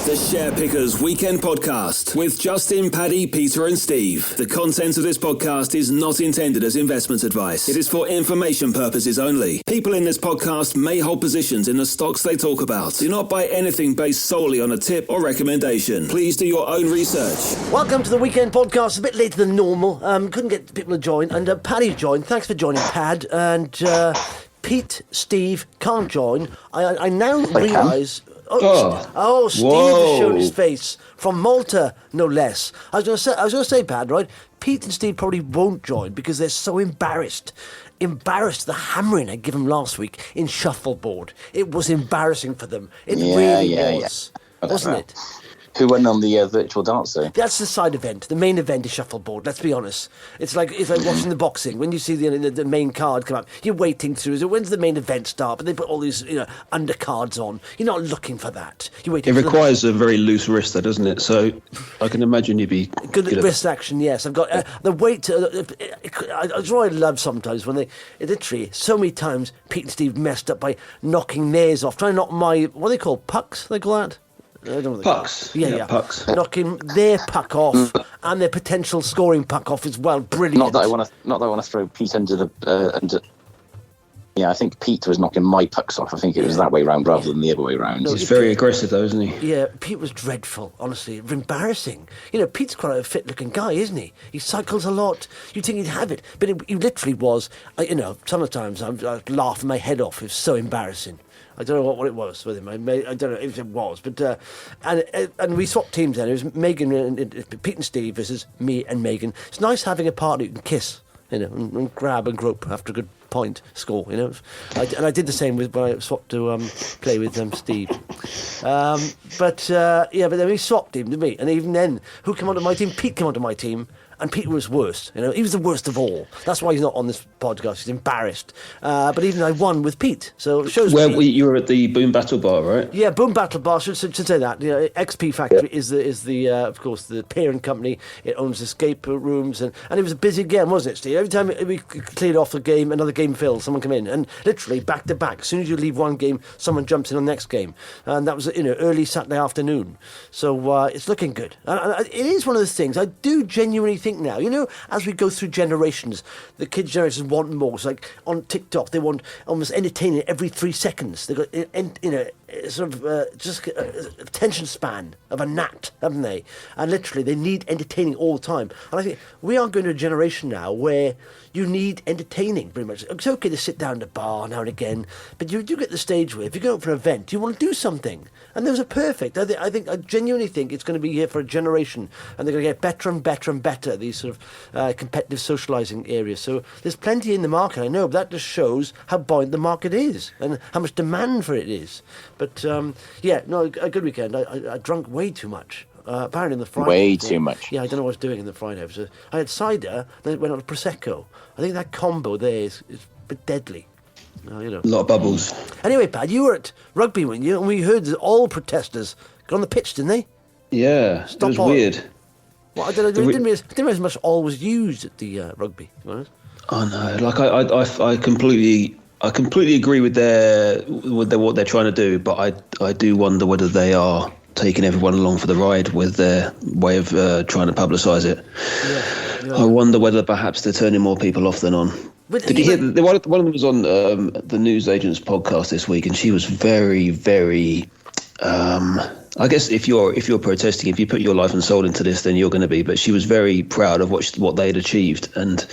The Share Pickers Weekend Podcast with Justin, Paddy, Peter and Steve. The content of this podcast is not intended as investment advice. It is for information purposes only. People in this podcast may hold positions in the stocks they talk about. Do not buy anything based solely on a tip or recommendation. Please do your own research. Welcome to the Weekend Podcast. A bit later than normal. Couldn't get people to join. And Paddy's joined. Thanks for joining, Pad. And Pete, Steve can't join. I now realise... Steve has shown his face from Malta, no less. I was going to say, Pad, right? Pete and Steve probably won't join because they're so embarrassed. The hammering I gave them last week in Shuffleboard. It was embarrassing for them. It really was, wasn't it? Who went on the virtual dancer? That's the side event. The main event is Shuffleboard. Let's be honest. It's like watching the boxing. When you see the main card come up, you're waiting through. So when's the main event start? But they put all these undercards on. You're not looking for that. You're waiting. It requires a very loose wrister, doesn't it? So I can imagine you'd be good at wrist action. Yes, I've got the Waite. It's what I love sometimes when they literally so many times Pete and Steve messed up by knocking theirs off, trying to knock my what do they call pucks? They call that. Pucks. Yeah. Pucks. Knocking their puck off and their potential scoring puck off as well. Brilliant. Not that I want to throw Pete under the. I think Pete was knocking my pucks off. I think it was that way round rather than the other way round. No, he's very aggressive, though, isn't he? Yeah, Pete was dreadful. Honestly, embarrassing. Pete's quite a fit-looking guy, isn't he? He cycles a lot. You'd think he'd have it, but he literally was. Sometimes I'd laugh my head off. It was so embarrassing. I don't know what it was with him. I don't know if it was, but and we swapped teams then. It was Megan and Pete and Steve versus me and Megan. It's nice having a partner you can kiss, and grab and grope after a good point score. I did the same when I swapped to play with Steve. But then we swapped him to me, and even then, who came onto my team? Pete came onto my team. And Peter was worst. He was the worst of all. That's why he's not on this podcast. He's embarrassed. But even I won with Pete. So it shows. You were at the BomBattlebar, right? Yeah, BomBattlebar. Should say that. XP Factory is the of course the parent company. It owns escape rooms, and it was a busy game, wasn't it, Steve? Every time we cleared off the game, another game fills. Someone come in, and literally back to back. As soon as you leave one game, someone jumps in on the next game, and that was early Saturday afternoon. So it's looking good. And it is one of those things I do genuinely think now, as we go through generations, the kids' generations want more. It's like on TikTok, they want almost entertaining every 3 seconds. They've got, attention span of a gnat, haven't they? And literally, they need entertaining all the time. And I think we are going to a generation now where you need entertaining, pretty much. It's okay to sit down at a bar now and again, but you do get the stage where if you go out for an event, you want to do something. And those are perfect. I genuinely think it's going to be here for a generation, and they're going to get better and better and better, these sort of competitive socialising areas. So there's plenty in the market, I know, but that just shows how buoyant the market is and how much demand for it is. But, a good weekend. I drank way too much. Apparently in the Friday. Way too much. Yeah, I don't know what I was doing in the Friday. I had cider, then it went on to Prosecco. I think that combo there is a bit deadly. A lot of bubbles. Anyway, Pat, you were at rugby, weren't you? And we heard that all protesters got on the pitch, didn't they? Yeah, it was weird. Well, I don't know. I didn't realize much all was used at the rugby. To be honest. Oh no! I completely agree with what they're trying to do, but I do wonder whether they are taking everyone along for the ride with their way of trying to publicise it. Yeah. I wonder whether perhaps they're turning more people off than on. Did you hear that one of them was on the News Agents podcast this week, and she was very, very. I guess if you're protesting, if you put your life and soul into this, then you're going to be. But she was very proud of what they'd achieved, and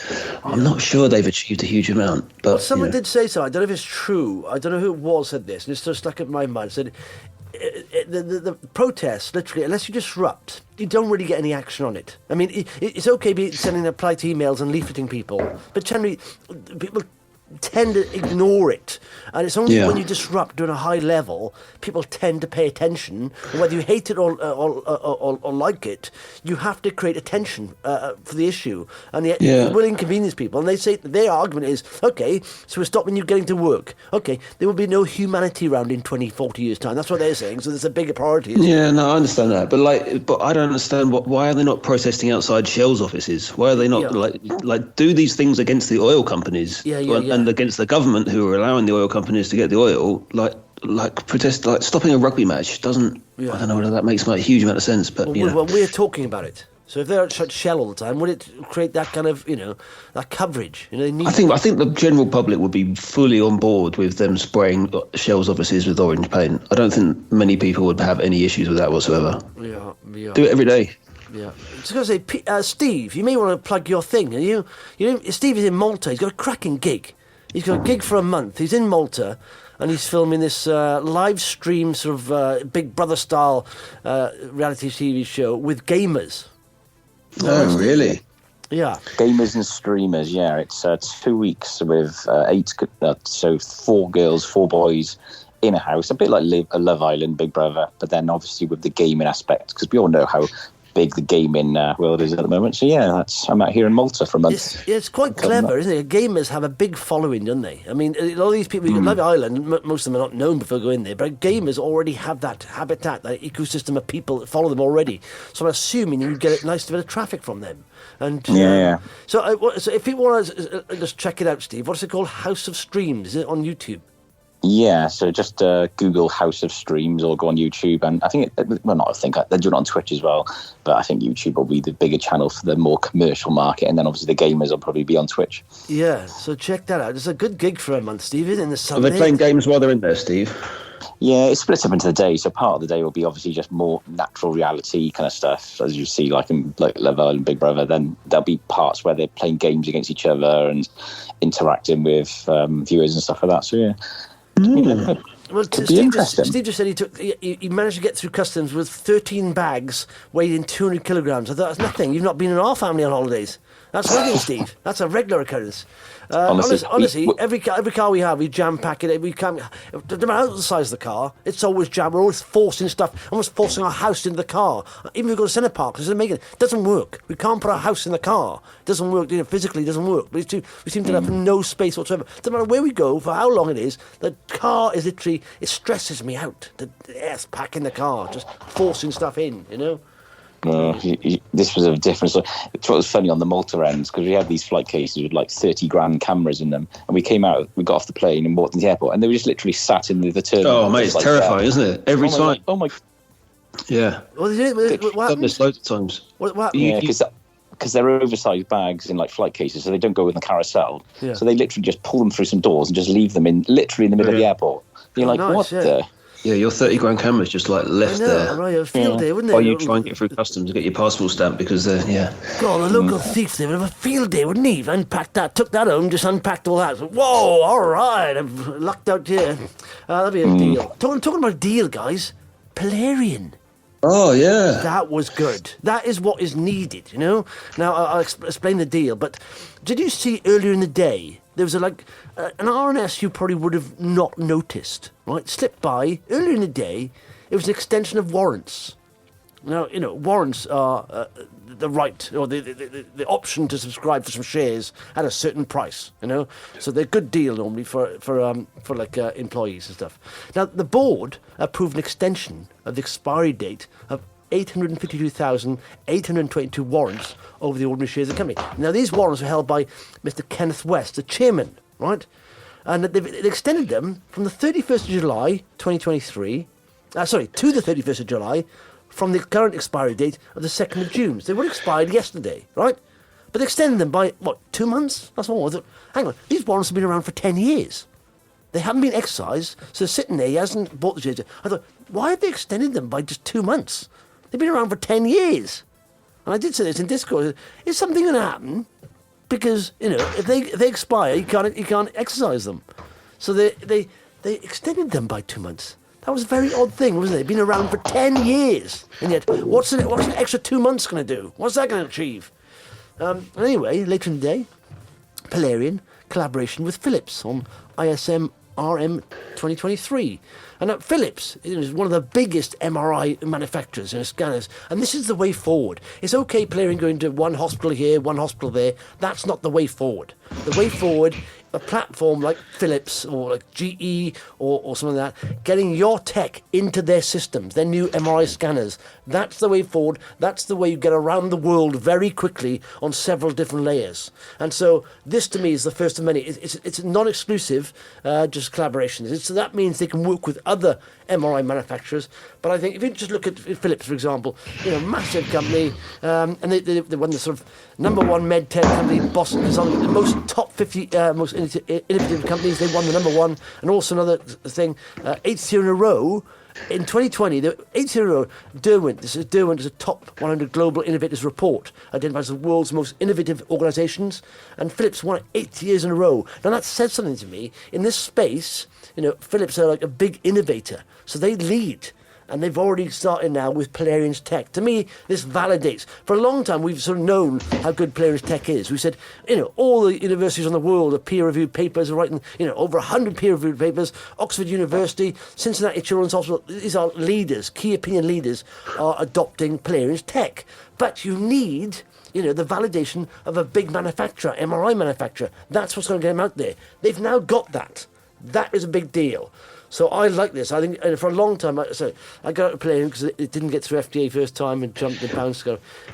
I'm not sure they've achieved a huge amount. But someone did say so. I don't know if it's true. I don't know who it was said this, and it's just stuck in my mind. Said the protests, literally, unless you disrupt, you don't really get any action on it. I mean, it's okay sending polite emails and leafleting people, but generally, people tend to ignore it, and it's only when you disrupt on a high level people tend to pay attention. And whether you hate it or like it, you have to create attention for the issue, and it will inconvenience people. And they say their argument is, okay, so we're stopping you getting to work. Okay, there will be no humanity around in 20-40 years time. That's what they're saying. So there's a bigger priority. Yeah, no, I understand that, but I don't understand why are they not protesting outside Shell's offices? Why are they not like do these things against the oil companies? And against the government who are allowing the oil companies to get the oil, like protest, like stopping a rugby match doesn't. Yeah. I don't know whether that makes a huge amount of sense, but Well, we're talking about it. So if they're at Shell all the time, would it create that kind of, that coverage? They need. I think the general public would be fully on board with them spraying Shell's offices with orange paint. I don't think many people would have any issues with that whatsoever. Yeah. Do it every day. Yeah. I was going to say, Steve, you may want to plug your thing. Steve is in Malta. He's got a cracking gig. He's got a gig for a month. He's in Malta, and he's filming this live stream sort of Big Brother style reality TV show with gamers. Oh, really? Yeah. Gamers and streamers, yeah. It's 2 weeks with 4 girls, 4 boys in a house, a bit like Love Island, Big Brother, but then obviously with the gaming aspect, because we all know how big the gaming world is at the moment. So yeah, I'm out here in Malta for a month. It's quite clever, isn't it? Gamers have a big following, don't they? I mean, a lot of these people, Love Island, most of them are not known before going there, but gamers already have that habitat, that ecosystem of people that follow them already. So I'm assuming you get a nice bit of traffic from them. And yeah. So if people want to just check it out, Steve, what's it called? House of Streams, is it on YouTube? Yeah, so just Google House of Streams or go on YouTube. And I think, they do it on Twitch as well, but I think YouTube will be the bigger channel for the more commercial market. And then obviously the gamers will probably be on Twitch. Yeah, so check that out. It's a good gig for a month, Steve, isn't it? In the summer. Are they playing games while they're in there, Steve? Yeah, it's split up into the day. So part of the day will be obviously just more natural reality kind of stuff, as you see, like in Love Island, Big Brother. Then there'll be parts where they're playing games against each other and interacting with viewers and stuff like that. So yeah. Well, Steve just said he managed to get through customs with 13 bags weighing 200 kilograms. I thought that's nothing. You've not been in our family on holidays. That's nothing, Steve. That's a regular occurrence. Honestly, every car we have, we jam pack it. We can't. No matter how the size of the car, it's always jammed. We're always forcing stuff, almost forcing our house into the car. Even if we go to Centre Park, it doesn't work. We can't put our house in the car. It doesn't work. Physically, it doesn't work. We seem to have no space whatsoever. Doesn't matter where we go, for how long it is. The car is literally. It stresses me out. Pack in the car, just forcing stuff in. This was a difference. It's what was funny on the Malta ends, because we had these flight cases with like 30 grand cameras in them, and we got off the plane and walked into the airport, and they were just literally sat in the terminal. Oh mate, it's terrifying, isn't it? Every time. Oh my. Yeah. What done this loads of times. What yeah, because they're oversized bags in like flight cases, so they don't go in the carousel. Yeah. So they literally just pull them through some doors and just leave them literally in the middle of the airport. You're like, nice, what the? Yeah, your 30 grand camera's just like left there. Right, a field day, wouldn't it? Or you try and get through customs to get your passport stamp because God, the local thief, they would have a field day, wouldn't he? Unpacked that, took that home, just unpacked all that. Whoa, all right, I've lucked out here. That'll be a deal. Talking about a deal, guys. Polarean. Oh, yeah. That was good. That is what is needed, Now, I'll explain the deal, but did you see earlier in the day, there was an RNS you probably would have not noticed, right? Slipped by earlier in the day. It was an extension of warrants. Now, warrants are the right or the option to subscribe for some shares at a certain price, So they're a good deal normally for employees and stuff. Now, the board approved an extension of the expiry date of 852,822 warrants over the ordinary shares of the company. Now, these warrants were held by Mr. Kenneth West, the chairman, right? And they've extended them from the 31st of July, 2023, to the 31st of July, from the current expiry date of the 2nd of June. So they were expired yesterday, right? But they extended them by, 2 months? That's all. Hang on, these warrants have been around for 10 years. They haven't been excised, so sitting there, he hasn't bought the shares. I thought, why have they extended them by just 2 months? They've been around for 10 years. And I did say this in Discord. Is something going to happen? Because, if they expire, you can't exercise them. So they extended them by 2 months. That was a very odd thing, wasn't it? They've been around for 10 years. And yet, what's an extra 2 months going to do? What's that going to achieve? Anyway, later in the day, Polarean collaboration with Philips on ISM RM 2023. And Philips is one of the biggest MRI manufacturers and scanners. And this is the way forward. It's okay Polarean going to one hospital here, one hospital there. That's not the way forward. The way forward, a platform like Philips or like GE or something like that, getting your tech into their systems, their new MRI scanners. That's the way forward. That's the way you get around the world very quickly on several different layers. And so this to me is the first of many. It's non-exclusive, just collaborations. It's So that means they can work with other MRI manufacturers. But I think if you just look at Philips, for example, massive company, and they won the sort of number one med tech company in Boston Consulting, the most top 50 most innovative companies. They won the number one, and also another thing, 8th year in a row. In 2020, the 8th year in a row, Derwent is a top 100 global innovators report, identifies the world's most innovative organisations, and Philips won it 8 years in a row. Now that says something to me. In this space, Philips are like a big innovator, so they lead. And they've already started now with Polarian's tech. To me, this validates. For a long time, we've sort of known how good Polarian's tech is. We said, all the universities on the world of peer-reviewed papers are writing, over 100 peer-reviewed papers. Oxford University, Cincinnati Children's Hospital, these are leaders, key opinion leaders, are adopting Polarian's tech. But you need, the validation of a big manufacturer, MRI manufacturer. That's what's going to get them out there. They've now got that. That is a big deal. So I like this. I think for a long time, I got out of Polarian because it didn't get through FDA first time and jumped the bounce.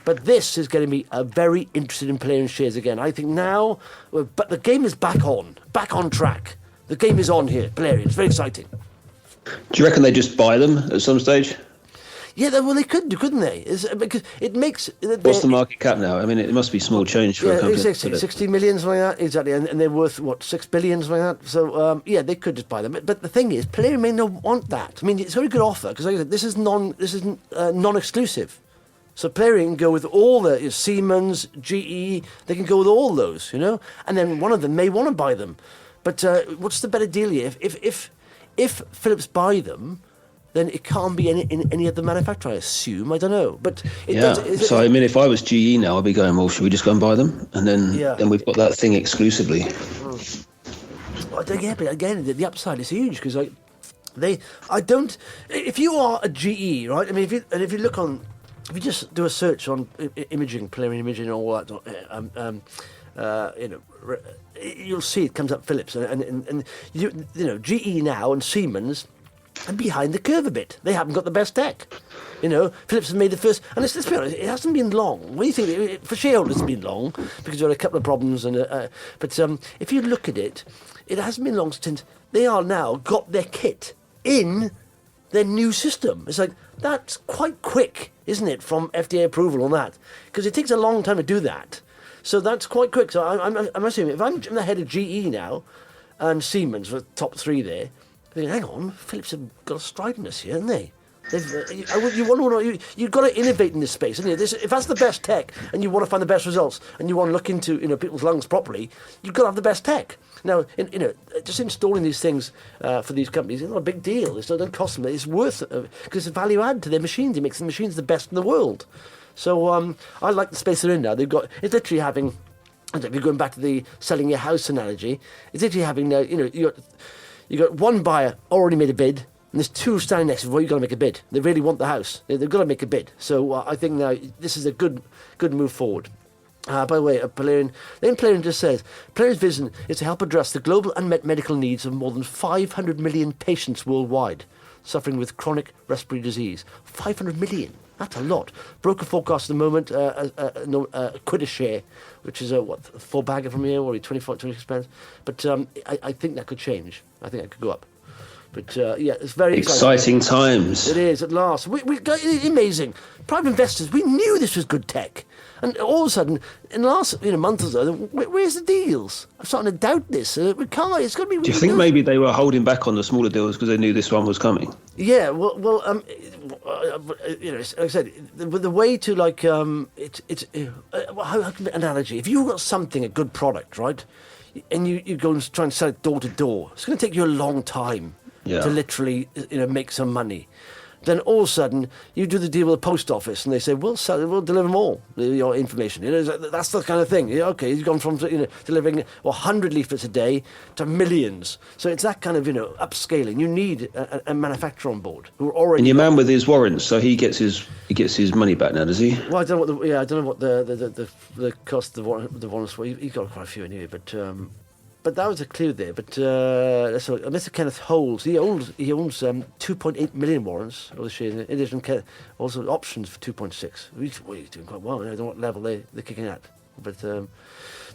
But this is getting me very interested in Polarian shares again. I think now, but the game is back on track. The game is on here, Polarian. It's very exciting. Do you reckon they just buy them at some stage? Yeah, well, they could do, couldn't they? Because it makes... What's the market cap now? I mean, it must be small change for a company. 60 million, something like that, exactly. And they're worth, 6 billion, something like that. So, they could just buy them. But the thing is, Polarian may not want that. I mean, it's a very good offer, because like I said, this is non-exclusive. So Polarian can go with all the Siemens, GE, they can go with all those, And then one of them may want to buy them. But what's the better deal here? If Philips buy them, then it can't be any other manufacturer, I assume. I don't know. But I mean, if I was GE now, I'd be going, well, should we just go and buy them? And then we've got that thing exclusively. But again, the upside is huge because if you are a GE, right? I mean, if you just do a search on imaging, Polarean Imaging, and all that, you'll see it comes up Philips and GE now and Siemens are behind the curve a bit. They haven't got the best tech. Philips has made the first, and let's be honest, it hasn't been long. What do you think? For shareholders, it's been long because there are a couple of problems. But if you look at it, it hasn't been long since they are now got their kit in their new system. It's like that's quite quick, isn't it, from FDA approval on that? Because it takes a long time to do that. So that's quite quick. So I'm assuming if I'm the head of GE now, and Siemens were top three there. Hang on, Philips have got a stride in this here, haven't they? You've got to innovate in this space, haven't you? If that's the best tech, and you want to find the best results, and you want to look into people's lungs properly, you've got to have the best tech. Now, just installing these things for these companies is not a big deal. It doesn't cost them. It's worth it because it's a value add to their machines. It makes the machines the best in the world. So I like the space they're in now. It's literally having. If you're going back to the selling your house analogy, it's literally having now. You got one buyer already made a bid, and there's two standing next to them. Well, you've got to make a bid. They really want the house. They've got to make a bid. So I think now this is a good move forward. By the way, Polarian just says, Polarian's vision is to help address the global unmet medical needs of more than 500 million patients worldwide suffering with chronic respiratory disease. 500 million. That's a lot. Broker forecast at the moment, quid a share, which is full bagger from here, or 26 pence. But I think that could change. I think that could go up. But it's very exciting times. It is at last. We got amazing. Private investors. We knew this was good tech, and all of a sudden, in the last month or so, where's the deals? I'm starting to doubt this. We can't. It's going to be. Do you think maybe they were holding back on the smaller deals because they knew this one was coming? Yeah. Well. Like I said, the way to how can analogy? If you've got something, a good product, right, and you go and try and sell it door to door, it's going to take you a long time. To literally, make some money. Then all of a sudden, you do the deal with the post office, and they say, we'll deliver more, your information. That's the kind of thing. Okay, you've gone from delivering 100 leaflets a day to millions. So it's that kind of upscaling. You need a manufacturer on board who are already. And your man with his warrants, so he gets his money back now, does he? Well, I don't know what the cost of the warrants were. He got quite a few anyway, but that was a clue there. But Mr. Kenneth Holes, he owns 2.8 million warrants of the shares. In addition, also options for 2.6. He's doing quite well. I don't know what level they're kicking at.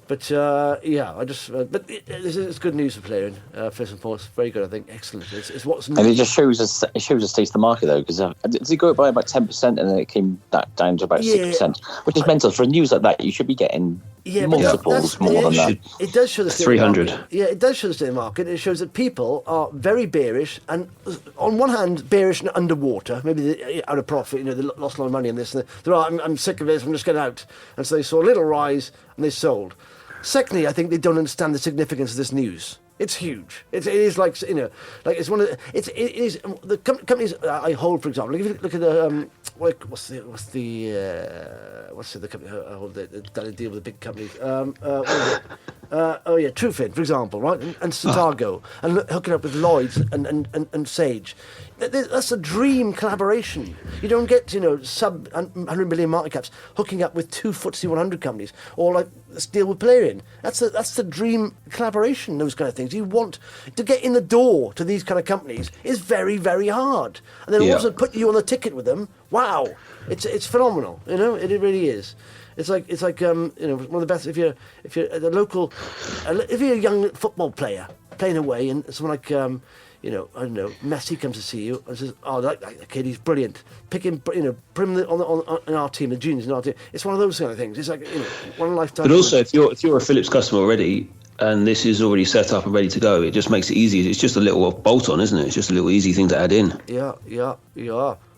Yeah, it's good news for Polarean. First and foremost, very good. I think excellent. It's what's and it just shows us the state of the market though, because did it go up by about 10% and then it came back down to about 6%, which is mental for news like that. You should be getting multiples more than that. It does show the state 300. of the market. Yeah, it does show the state of the market. It shows that people are very bearish, and on one hand, bearish and underwater. Maybe they're out of profit. They lost a lot of money on this. And I'm sick of this. I'm just getting out. And so they saw a little rise and they sold. Secondly, I think they don't understand the significance of this news. It's huge. It is like it's one of the, it is the companies I hold, for example. If you look at the what's the company I hold that deal with the big companies? Trufin, for example, right, and Satago, and hooking up with Lloyd's and Sage. That's a dream collaboration. You don't get sub 100 million market caps hooking up with two FTSE 100 companies, or like let's deal with Polarean. That's the dream collaboration. Those kind of things. You want to get in the door to these kind of companies is very, very hard, and then also put you on the ticket with them. Wow, it's phenomenal. It really is. It's like one of the best if you're at the local, if you're a young football player playing away, and someone like I don't know, Messi comes to see you and says, "Oh, that kid, he's brilliant. Pick him, put him on our team, the juniors in our team." It's one of those kind of things. It's like one lifetime. But also, if you're a Philips customer already, and this is already set up and ready to go, it just makes it easy. It's just a little bolt-on, isn't it? It's just a little easy thing to add in. Yeah.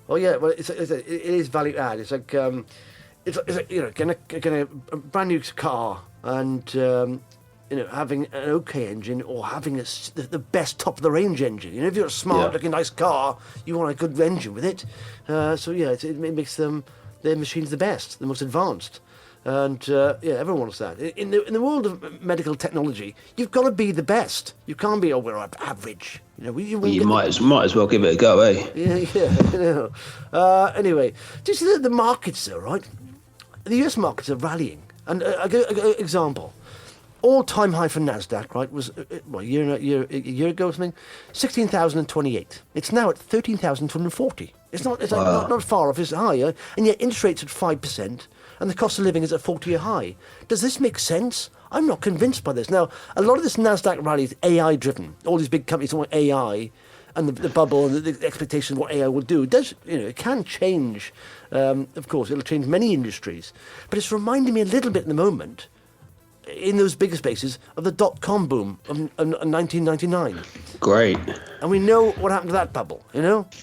Oh yeah, well, it is value add. It's like it's like getting a brand new car and. Having an OK engine or having the best top-of-the-range engine. If you're a smart-looking, nice car, you want a good engine with it. It makes their machines the best, the most advanced. And, everyone wants that. In the world of medical technology, you've got to be the best. You can't be, we're average. You might as well give it a go, eh? Yeah. Anyway, do you see the markets, though, right? The US markets are rallying. And I'll give an example. All-time high for Nasdaq, right, was a year ago or something, 16,028. It's now at 13,240. It's not far off its high, and yet interest rates at 5%, and the cost of living is at 40-year high. Does this make sense? I'm not convinced by this. Now, a lot of this Nasdaq rally is AI-driven. All these big companies want AI, and the bubble and the expectation of what AI will do. It does, it can change. Of course, it'll change many industries, but it's reminding me a little bit in the moment. In those bigger spaces of the dot-com boom of 1999. Great. And we know what happened to that bubble,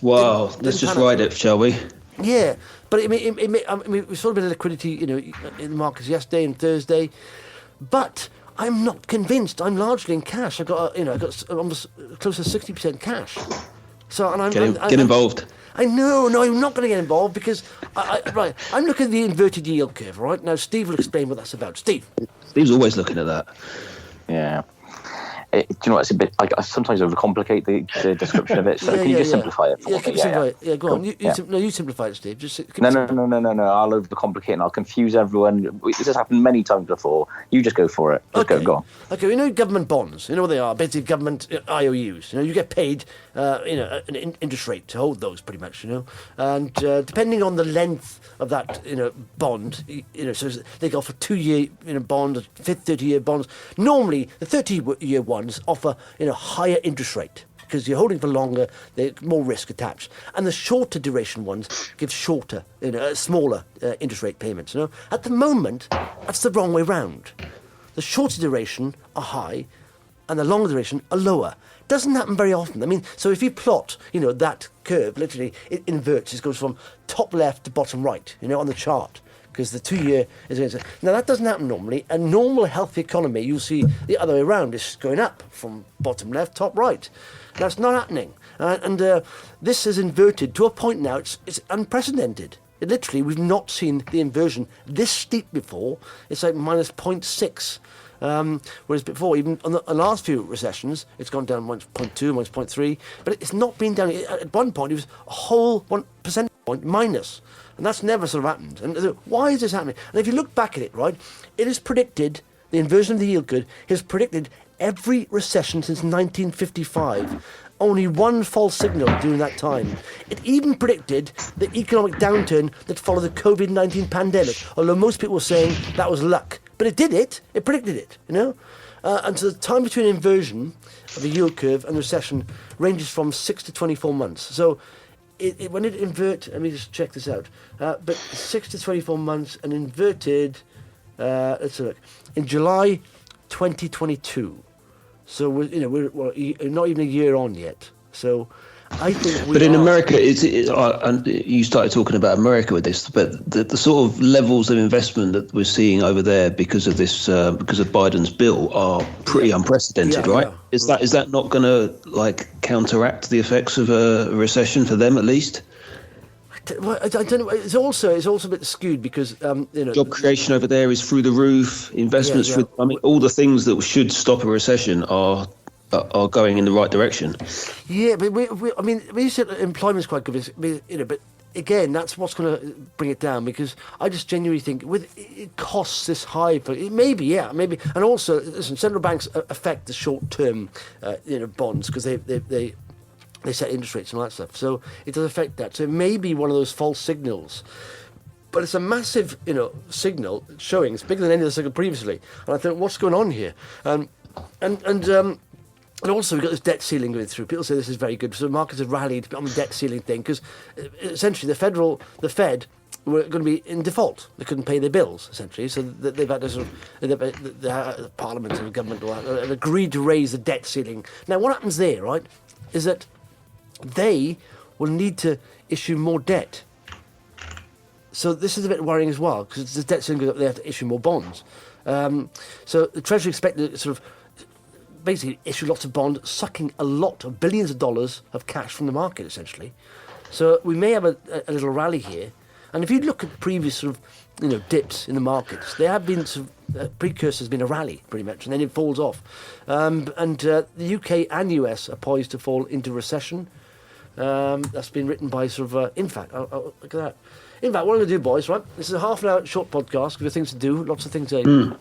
Wow, let's just ride it, shall we? Yeah, but we saw a bit of liquidity, in the markets yesterday and Thursday, but I'm not convinced. I'm largely in cash. I got almost close to 60% cash. So, and get involved. I know, I'm not going to get involved because I'm looking at the inverted yield curve, right? Now, Steve will explain what that's about. Steve's always looking at that. Yeah. Do you know what? It's a bit. I sometimes overcomplicate the description of it. So can you just simplify it? Simplify it. Yeah, go on. You simplify it, Steve. No. I'll overcomplicate and I'll confuse everyone. This has happened many times before. You just go for it. Go on. Okay, government bonds. You know what they are? Basically, government IOUs. You get paid, an interest rate to hold those, pretty much. And depending on the length of that, bond, so they go for 2-year, bond, 30-year bonds. Normally, the 30-year ones offer higher interest rate because you're holding for longer, there's more risk attached, and the shorter duration ones give shorter, smaller interest rate payments. At the moment, that's the wrong way round. The shorter duration are high, and the longer duration are lower. Doesn't happen very often. I mean, so if you plot, that curve, literally it inverts. It goes from top left to bottom right, on the chart. Because the 2-year is now that doesn't happen normally. A normal healthy economy, you'll see the other way around. It's going up from bottom left, top right. That's not happening, and this is inverted to a point now. It's unprecedented. Literally, we've not seen the inversion this steep before. It's like minus 0.6. Whereas before, even on the last few recessions, it's gone down minus 0.2, minus 0.3. But it's not been down. At one point, it was a whole 1 percentage point minus. And that's never sort of happened. And why is this happening? And if you look back at it, right, it is predicted, the inversion of the yield curve has predicted every recession since 1955. Only one false signal during that time. It even predicted the economic downturn that followed the COVID-19 pandemic, although most people were saying that was luck. but it did it. It predicted it, and so the time between inversion of a yield curve and recession ranges from 6 to 24 months. So when it invert, let me just check this out. But 6 to 24 months and inverted. Let's look in July 2022. So we're not even a year on yet. So I think But in America, and you started talking about America with this, but the sort of levels of investment that we're seeing over there because of this, because of Biden's bill, are pretty unprecedented, right? Yeah. Is that not going to counteract the effects of a recession for them at least? I don't know. It's also a bit skewed because job creation over there is through the roof. Investments, all the things that should stop a recession are going in the right direction. Yeah, but we said employment's quite good, but again, that's what's going to bring it down, because I just genuinely think it costs this high. Maybe, and also, listen, central banks affect the short-term, bonds because they set interest rates and all that stuff. So it does affect that. So it may be one of those false signals. But it's a massive, signal showing. It's bigger than any other signal previously. And I think, what's going on here? And also, we've got this debt ceiling going through. People say this is very good. So markets have rallied on the debt ceiling thing because essentially the Fed were going to be in default. They couldn't pay their bills, essentially. So they've had to the Parliament and the government have agreed to raise the debt ceiling. Now, what happens there, right, is that they will need to issue more debt. So this is a bit worrying as well, because the debt ceiling goes up, they have to issue more bonds. So the Treasury expect to sort of basically issue lots of bonds, sucking a lot of billions of dollars of cash from the market, essentially. So we may have a little rally here. And if you look at previous sort of, dips in the markets, there have been sort of precursors, been a rally pretty much, and then it falls off. The UK and US are poised to fall into recession. That's been written by sort of, in fact, look at that. In fact, what I'm going to do, boys, right? This is a half an hour short podcast. We've got things to do, lots of things to do.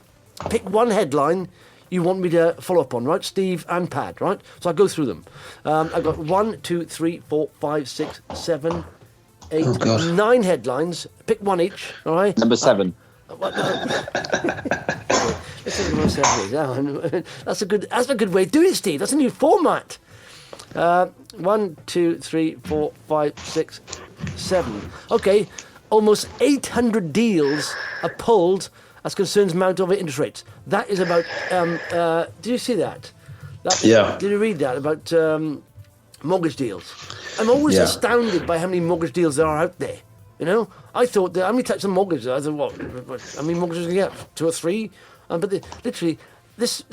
Pick one headline you want me to follow up on, right? Steve and Pad, right? So I'll go through them. I've got 1, 2, 3, 4, 5, 6, 7, 8, 9 headlines. Pick one each, all right? Number 7. Let's see what number 7 is. That's a good way to do it, Steve. That's a new format. 1, 2, 3, 4, 5, 6, 7. Okay, almost 800 deals are pulled as concerns mount over interest rates. That is about. Did you see that? Yeah. Did you read that about mortgage deals? I'm always astounded by how many mortgage deals there are out there. I thought how many types of mortgages? I thought, what? How many mortgages can you get? 2 or 3? But literally. This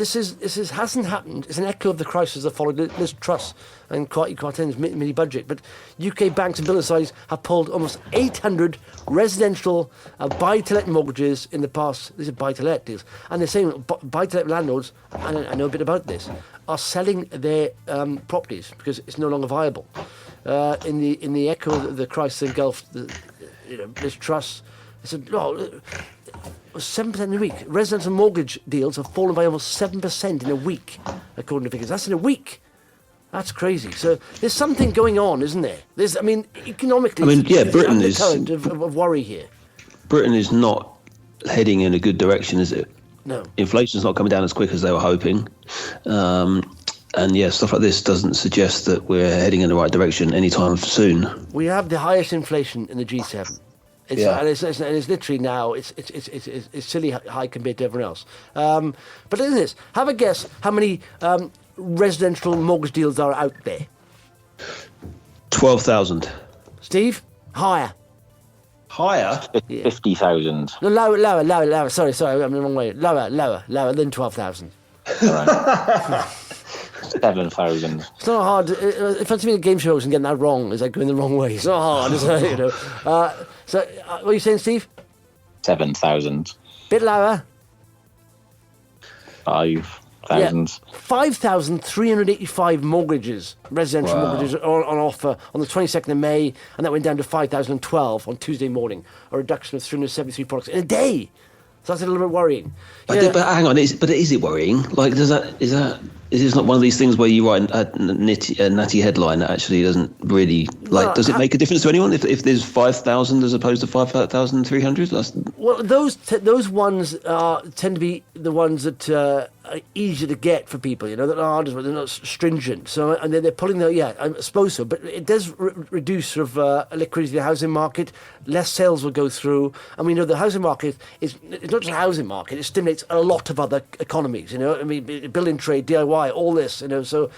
hasn't happened. It's an echo of the crisis that followed Liz Truss and Kwarteng's mini budget. But UK banks and building societies have pulled almost 800 residential buy-to-let mortgages in the past. These are buy-to-let deals, and they're saying buy-to-let landlords, and I know a bit about this, are selling their properties because it's no longer viable. In the echo of the crisis engulfed Liz Truss, they said, 7% in a week. Residential mortgage deals have fallen by almost 7% in a week, according to figures. That's in a week. That's crazy. So there's something going on, isn't there? Economically, Britain is current of worry here. Britain is not heading in a good direction, is it? No. Inflation's not coming down as quick as they were hoping. Stuff like this doesn't suggest that we're heading in the right direction anytime soon. We have the highest inflation in the G7. And it's literally now it's silly high compared to everyone else. But look at this. Have a guess how many residential mortgage deals are out there. 12,000. Steve, higher. Higher? 50,000. No, lower. Sorry, I'm in the wrong way. Lower than 12,000. Right. 7,000. It's not hard. If I'm seeing game shows and getting that wrong, is like going the wrong way. It's not hard, is it? So, what are you saying, Steve? 7,000. Bit lower. 5,000. 5,385 mortgages, residential mortgages, are on offer on the 22nd of May, and that went down to 5,012 on Tuesday morning, a reduction of 373 products in a day. So that's a little bit worrying. But hang on, is it worrying? Like, is that? Is this not one of these things where you write a natty headline that actually doesn't really does it make a difference to anyone if there's 5,000 as opposed to 5,300? Well, those ones tend to be the ones that are easier to get for people, that are they're not stringent. So, and they're pulling I suppose so, but it does reduce sort of liquidity in the housing market. Less sales will go through. I mean, the housing market it's not just a housing market; it stimulates a lot of other economies. I mean, building trade, DIY, all this. So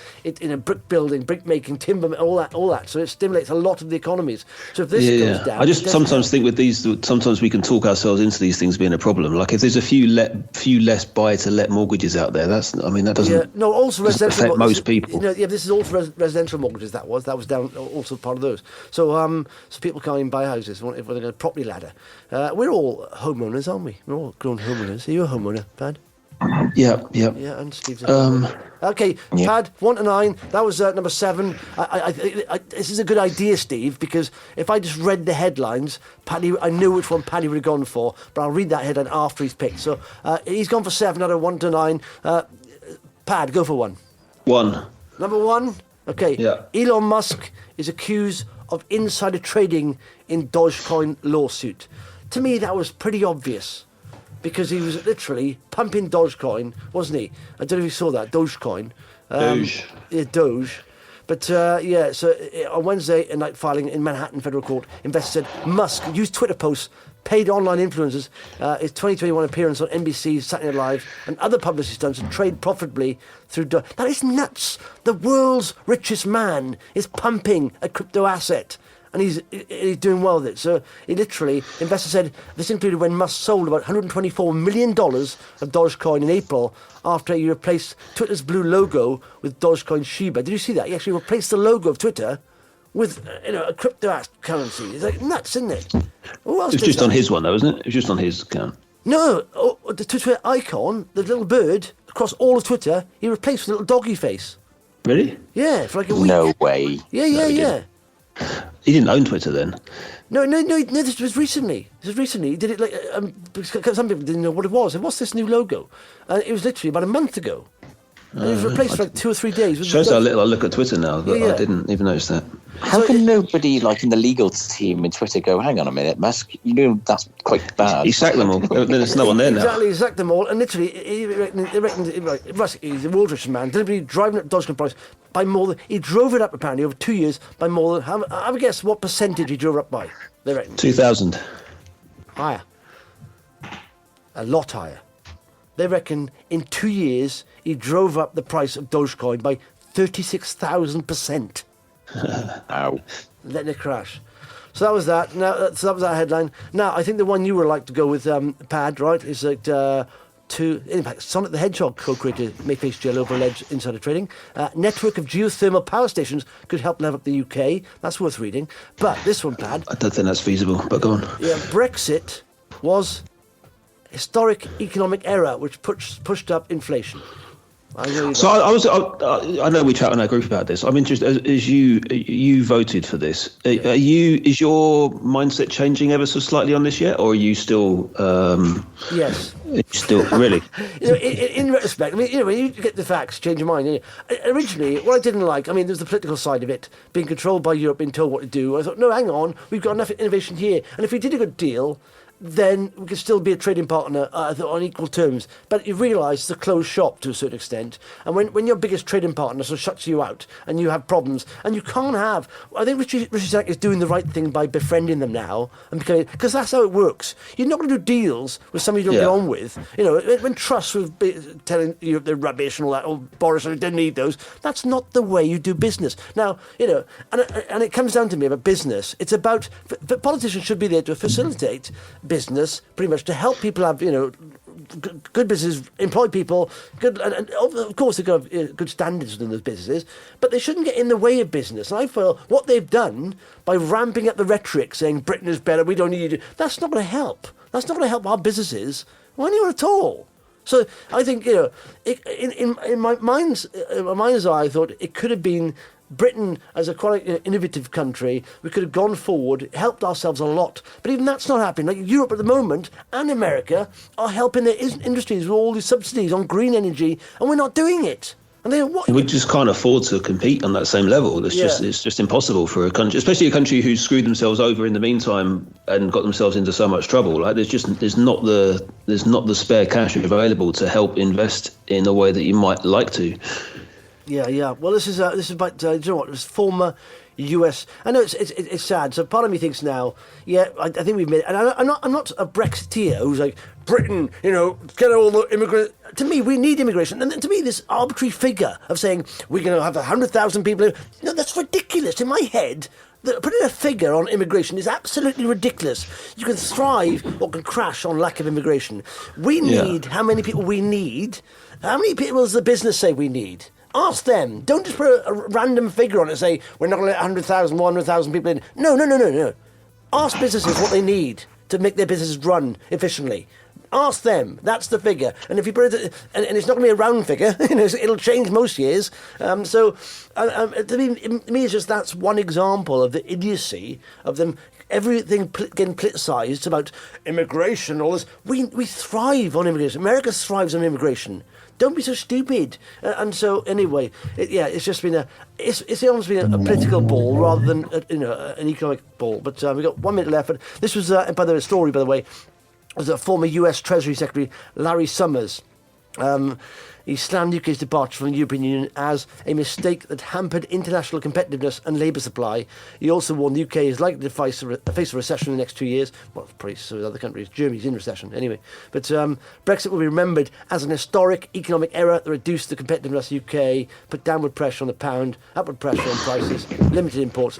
brick building, brick making, timber, all that. So it stimulates a lot of the economies. So if this goes down, I just sometimes think with these, sometimes we can talk ourselves into these things being a problem. Like if there's a few less buy to let mortgages out there, that doesn't. Also residential affect most people. This is also residential mortgages. That was down also part of those. So people can't even buy houses if they're a property ladder. We're all homeowners, aren't we? We're all grown homeowners. Are you a homeowner, Pad? Yeah. Yeah, and Steve's a homeowner. Okay, Pad, 1 to 9. That was number 7. This is a good idea, Steve, because if I just read the headlines, I knew which one Paddy would have gone for, but I'll read that headline after he's picked. So he's gone for 7 out of 1 to 9. Pad, go for 1. 1. Number 1. Okay. Yeah. Elon Musk is accused of insider trading in Dogecoin lawsuit. To me, that was pretty obvious. Because he was literally pumping Dogecoin, wasn't he? I don't know if you saw that, Dogecoin. Doge. Yeah, Doge. But, so on Wednesday, a night filing in Manhattan Federal Court, investors said Musk used Twitter posts, paid online influencers, his 2021 appearance on NBC's Saturday Night Live, and other publicity stunts to trade profitably through Doge. That is nuts. The world's richest man is pumping a crypto asset. And he's doing well with it. So he literally, investors said this included when Musk sold about $124 million of Dogecoin in April after he replaced Twitter's blue logo with Dogecoin Shiba. Did you see that? He actually replaced the logo of Twitter with a crypto currency. It's like nuts, isn't it? Who else It was just on his one, though, wasn't it? It was just on his account. No, the Twitter icon, the little bird across all of Twitter, he replaced with a little doggy face. Really? Yeah, for like a week. No way. Yeah. He didn't own Twitter then. No. This was recently. He did it like because some people didn't know what it was. And what's this new logo? And it was literally about a month ago. And it was replaced for like 2 or 3 days. Shows how little I look at Twitter now. But Yeah. I didn't even notice that. How can nobody, in the legal team in Twitter, go, hang on a minute, Musk, that's quite bad. He sacked them all. There's no one there now. Exactly, he sacked them all. And literally, they reckon Musk, he's a world richest man, deliberately driving up Dogecoin price by more than... He drove it up, apparently, over 2 years by more than... I would guess what percentage he drove it up by, they reckon. 2,000. Higher. A lot higher. They reckon in 2 years, he drove up the price of Dogecoin by 36,000%. Ow. Letting it crash. So that was that. Now, so that was our headline. Now, I think the one you would like to go with, Pad, right, is that in fact, Sonic the Hedgehog co-creator may face jail over alleged insider trading. Network of geothermal power stations could help level up the UK. That's worth reading. But this one, Pad. I don't think that's feasible, but go on. Yeah, Brexit was historic economic error which pushed up inflation. I know we chat on our group about this. I'm interested, as you voted for this. Is your mindset changing ever so slightly on this yet, or are you still? Yes. Still really. In retrospect, when you get the facts, change your mind. Originally, what I didn't like, there was the political side of it, being controlled by Europe, being told what to do. I thought, no, hang on, we've got enough innovation here, and if we did a good deal, then we could still be a trading partner on equal terms. But you realise it's a closed shop to a certain extent. And when your biggest trading partner sort of shuts you out and you have problems, and you can't have... I think Rishi Sunak is doing the right thing by befriending them now, and because that's how it works. You're not going to do deals with somebody you don't get on with. When Truss was telling you they're rubbish and all that, Boris, I didn't need those, that's not the way you do business. Now, and it comes down to me about business. It's about... Politicians should be there to facilitate business, pretty much, to help people have, good businesses, employ people, good, and of course they've got good standards within those businesses, but they shouldn't get in the way of business. And I feel what they've done by ramping up the rhetoric, saying Britain is better, we don't need you, that's not going to help. That's not going to help our businesses or anyone at all. So I think, in my mind's eye, I thought it could have been Britain, as a quite innovative country, we could have gone forward, helped ourselves a lot. But even that's not happening. Like Europe at the moment and America are helping their industries with all these subsidies on green energy, and we're not doing it. And they what? We just can't afford to compete on that same level. It's just impossible for a country, especially a country who's screwed themselves over in the meantime and got themselves into so much trouble. Like there's not the spare cash available to help invest in a way that you might like to. Yeah. Well, this is about do you know what? It was former US. I know it's sad. So part of me thinks now, I think we've made. And I'm not a Brexiteer who's like Britain. Get all the immigrants. To me, we need immigration. And to me, this arbitrary figure of saying we're going to have 100,000 people. That's ridiculous. In my head, putting a figure on immigration is absolutely ridiculous. You can thrive or can crash on lack of immigration. We need how many people we need. How many people does the business say we need? Ask them. Don't just put a random figure on it and say, we're not going to let 100,000, 100,000 people in. No. Ask businesses what they need to make their businesses run efficiently. Ask them. That's the figure. And if you put it, and it's not going to be a round figure, it'll change most years. To me, it's just that's one example of the idiocy of them. Everything getting politicized about immigration, all this. We thrive on immigration. America thrives on immigration. Don't be so stupid. And so anyway, it's just been it's almost been a political ball rather than an economic ball. But we've got 1 minute left. But this was by the way, was a former US Treasury Secretary Larry Summers. He slammed UK's departure from the European Union as a mistake that hampered international competitiveness and labour supply. He also warned the UK is likely to face a recession in the next 2 years. Well, probably so with other countries. Germany's in recession anyway. But Brexit will be remembered as an historic economic error that reduced the competitiveness of the UK, put downward pressure on the pound, upward pressure on prices, limited imports.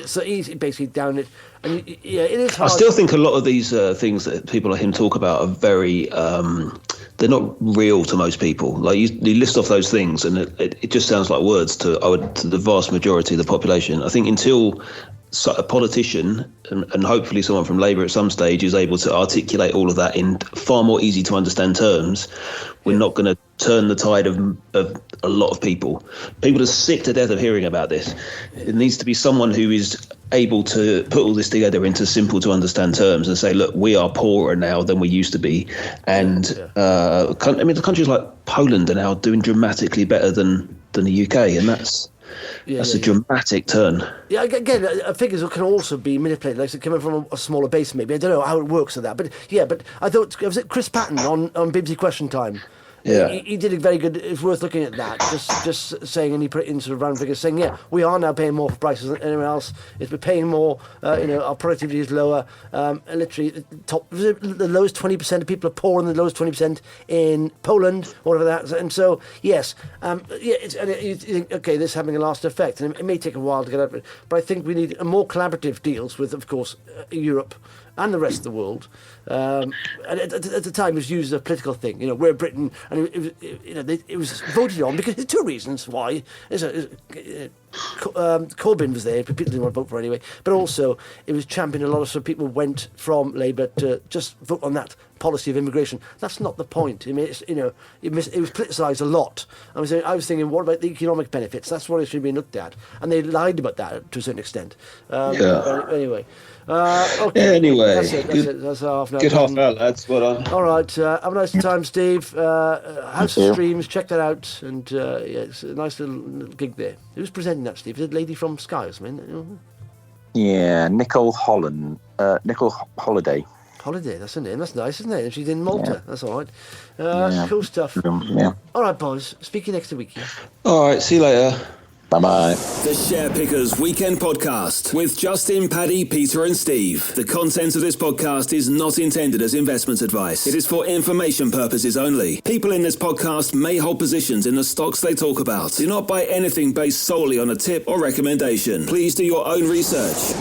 So he's basically down it. And it is hard. I still think a lot of these things that people like him talk about are very... they're not real to most people. Like you list off those things, and it just sounds like words to the vast majority of the population. I think until a politician and hopefully someone from Labour at some stage is able to articulate all of that in far more easy to understand terms, we're not going to turn the tide of a lot of people. People are sick to death of hearing about this. It needs to be someone who is able to put all this together into simple to understand terms and say, look, we are poorer now than we used to be. And the countries like Poland are now doing dramatically better than the UK, and that's a dramatic turn. Yeah, again, figures can also be manipulated, like coming from a smaller base maybe. I don't know how it works with that. But I thought, was it Chris Patton on BBC Question Time? Yeah. He did a very good. It's worth looking at that. Just saying, and he put it in sort of round figures, saying, we are now paying more for prices than anyone else. If we're paying more, our productivity is lower. Literally, the lowest 20% of people are poorer than the lowest 20% in Poland, or whatever that. And so, yes, you think, okay, this is having a lasting effect, and it may take a while to get out of it. But I think we need more collaborative deals with, of course, Europe and the rest of the world. And at the time, it was used as a political thing. We're Britain, and it was voted on because there's two reasons why. Corbyn was there, people didn't want to vote for anyway, but also it was championed a lot of people went from Labour to just vote on that policy of immigration. That's not the point. I mean, it was politicised a lot. I was thinking, what about the economic benefits? That's what it should be looked at, and they lied about that to a certain extent. Anyway. Okay. Anyway, that's it. That's half an hour. Good half an hour, lads. Well done. All right. Have a nice time, Steve. House of Streams, check that out. And it's a nice little gig there. Who's presenting that, Steve? Is it a lady from Sky or something? Yeah, Nicole Holiday. Holiday, that's her name. That's nice, isn't it? And she's in Malta. That's all right. Cool stuff. Yeah. All right, boys. Speak to you next week. Yeah? All right. See you later. Bye-bye. The Share Pickers Weekend Podcast with Justin, Paddy, Peter and Steve. The content of this podcast is not intended as investment advice. It is for information purposes only. People in this podcast may hold positions in the stocks they talk about. Do not buy anything based solely on a tip or recommendation. Please do your own research.